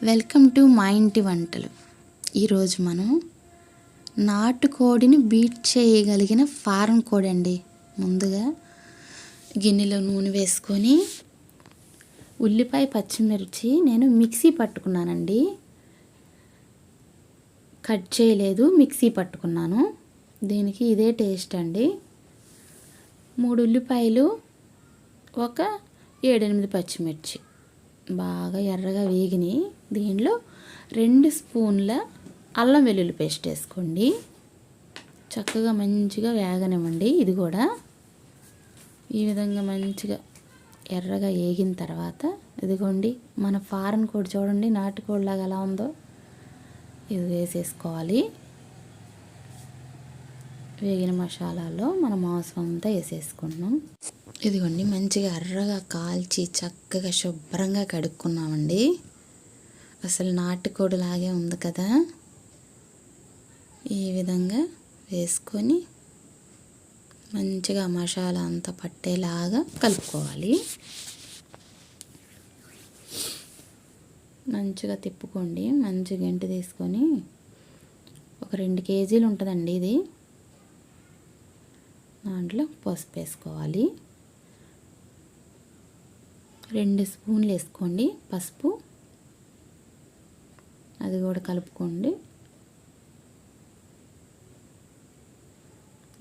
Welcome to మా ఇంటి వంటలు. ఈరోజు మనం నాటుకోడిని బీట్ చేయగలిగిన ఫారం కోడి అండి. ముందుగా గిన్నెలో నూనె వేసుకొని ఉల్లిపాయ పచ్చిమిర్చి నేను మిక్సీ పట్టుకున్నానండి, కట్ చేయలేదు, మిక్సీ పట్టుకున్నాను. దీనికి ఇదే టేస్ట్ అండి. 3 ఉల్లిపాయలు, ఒక 7-8 పచ్చిమిర్చి బాగా ఎర్రగా వేగిని. దీనిలో 2 స్పూన్ల అల్లం వెల్లుల్లి పేస్ట్ వేసుకోండి. చక్కగా మంచిగా వేగనివ్వండి. ఇది కూడా ఈ విధంగా మంచిగా ఎర్రగా వేగిన తర్వాత ఇదిగోండి మన ఫారెన్ కోడి చూడండి, నాటుకోడిలాగా ఎలా ఉందో ఇది వేసేసుకోవాలి. వేగిన మసాలాలో మన మాంసం అంతా వేసేసుకున్నాం. ఇదిగోండి మంచిగా ఎర్రగా కాల్చి చక్కగా శుభ్రంగా కడుక్కున్నామండి. అసలు నాటుకోడి లాగే ఉంది కదా. ఈ విధంగా వేసుకొని మంచిగా మసాలా అంతా పట్టేలాగా కలుపుకోవాలి. మంచిగా తిప్పుకోండి. మంచి గంటి తీసుకొని ఒక 2 కేజీలు ఉంటుందండి ఇది. దాంట్లో పసుపు వేసుకోవాలి. 2 స్పూన్లు వేసుకోండి పసుపు. అది కూడా కలుపుకోండి.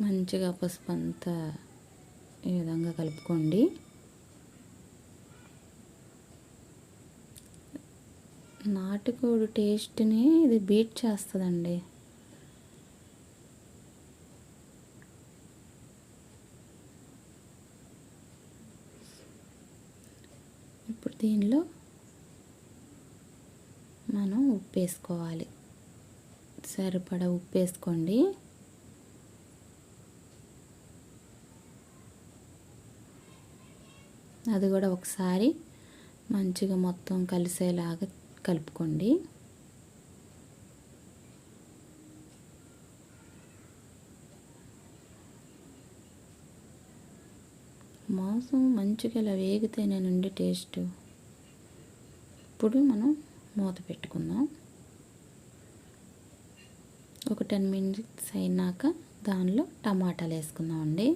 మంచిగా పసుపు అంతా ఈ విధంగా కలుపుకోండి. నాటుకోడి టేస్ట్ని ఇది బీట్ చేస్తుందండి. ఇప్పుడు దీనిలో మనం ఉప్పు వేసుకోవాలి. సరిపడా ఉప్పు వేసుకోండి. అది కూడా ఒకసారి మంచిగా మొత్తం కలిసేలాగా కలుపుకోండి. మాంసం మంచిగా ఇలా వేగితేనేనండి టేస్ట్. ఇప్పుడు మనం మూత పెట్టుకుందాం. ఒక 10 మినిట్స్ అయినాక దానిలో టమాటాలు వేసుకుందామండి.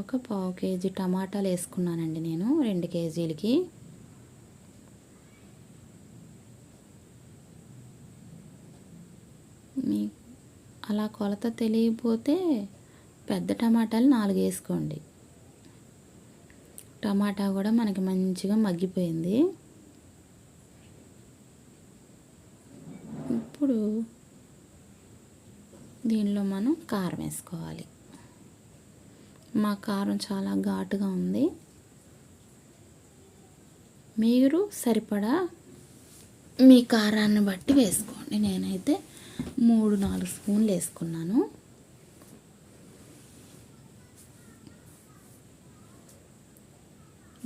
ఒక 1/2 కేజీ టమాటాలు వేసుకున్నానండి నేను 2 కేజీలకి. మీ అలా కొలత తెలియకపోతే పెద్ద టమాటాలు 4 వేసుకోండి. టమాటా కూడా మనకి మంచిగా మగ్గిపోయింది. ఇప్పుడు దీనిలో మనం కారం వేసుకోవాలి. మా కారం చాలా ఘాటుగా ఉంది. మీరు సరిపడా మీ కారాన్ని బట్టి వేసుకోండి. నేనైతే 3-4 స్పూన్లు వేసుకున్నాను.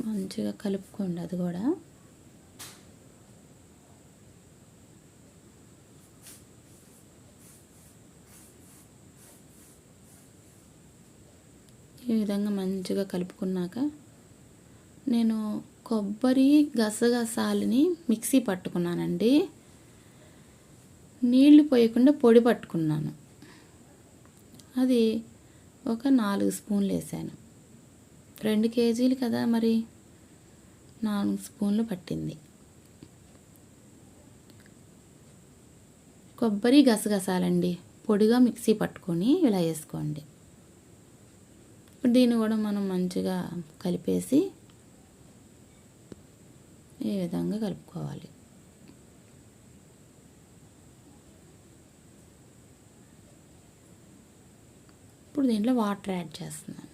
మంచిగా కలుపుకోండి. అది కూడా ఈ విధంగా మంచిగా కలుపుకున్నాక నేను కొబ్బరి గసగసాలని మిక్సీ పట్టుకున్నానండి. నీళ్లు పోయకుండా పొడి పట్టుకున్నాను. అది ఒక 4 స్పూన్లు వేసాను. 2 కేజీలు కదా, మరి 4 స్పూన్లు పట్టింది. కొబ్బరి గసగసాలండి పొడిగా మిక్సీ పట్టుకొని ఇలా వేసుకోండి. ఇప్పుడు దీన్ని కూడా మనం మంచిగా కలిపేసి ఈ విధంగా కలుపుకోవాలి. ఇప్పుడు దీంట్లో వాటర్ యాడ్ చేస్తున్నాను.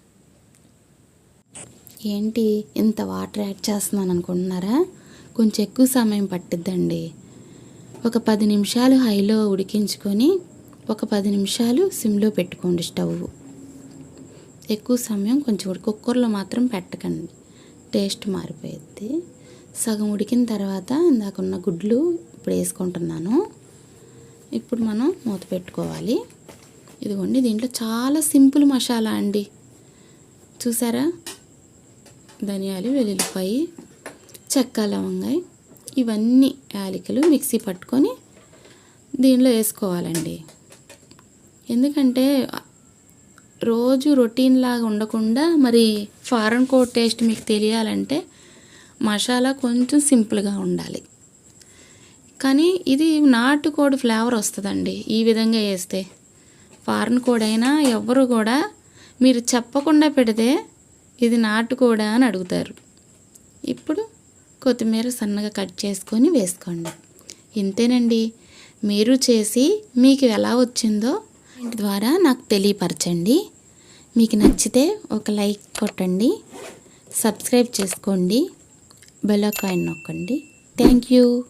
ఏంటి ఇంత వాటర్ యాడ్ చేస్తున్నాను అనుకుంటున్నారా? కొంచెం ఎక్కువ సమయం పట్టిద్దండి. ఒక 10 నిమిషాలు హైలో ఉడికించుకొని ఒక 10 నిమిషాలు సిమ్లో పెట్టుకోండి స్టవ్. ఎక్కువ సమయం కొంచెం కుక్కర్లో మాత్రం పెట్టకండి, టేస్ట్ మారిపోయిద్ది. సగం ఉడికిన తర్వాత ఇందాకున్న గుడ్లు ఇప్పుడు వేసుకుంటున్నాను. ఇప్పుడు మనం మూత పెట్టుకోవాలి. ఇదిగోండి దీంట్లో చాలా సింపుల్ మసాలా అండి. చూసారా? ధనియాలు, వెల్లుల్లిపాయి, చెక్క, లవంగాయ ఇవన్నీ యాలకులు మిక్సీ పట్టుకొని దీనిలో వేసుకోవాలండి. ఎందుకంటే రోజు రొటీన్ లాగా ఉండకుండా మరి ఫారెన్ కోడ్ టేస్ట్ మీకు తెలియాలంటే మసాలా కొంచెం సింపుల్గా ఉండాలి. కానీ ఇది నాటుకోడి ఫ్లేవర్ వస్తుందండి ఈ విధంగా వేస్తే. ఫారెన్ కోడి అయినా ఎవ్వరు కూడా మీరు చెప్పకుండా పెడితే ఇది నాటుకోడా అని అడుగుతారు. ఇప్పుడు కొత్తిమీర సన్నగా కట్ చేసుకొని వేసుకోండి. ఇంతేనండి. మీరు చేసి మీకు ఎలా వచ్చిందో ద్వారా నాకు తెలియపరచండి. మీకు నచ్చితే ఒక లైక్ కొట్టండి, సబ్స్క్రైబ్ చేసుకోండి, బెల్ ఐకాన్ నొక్కండి. Thank you.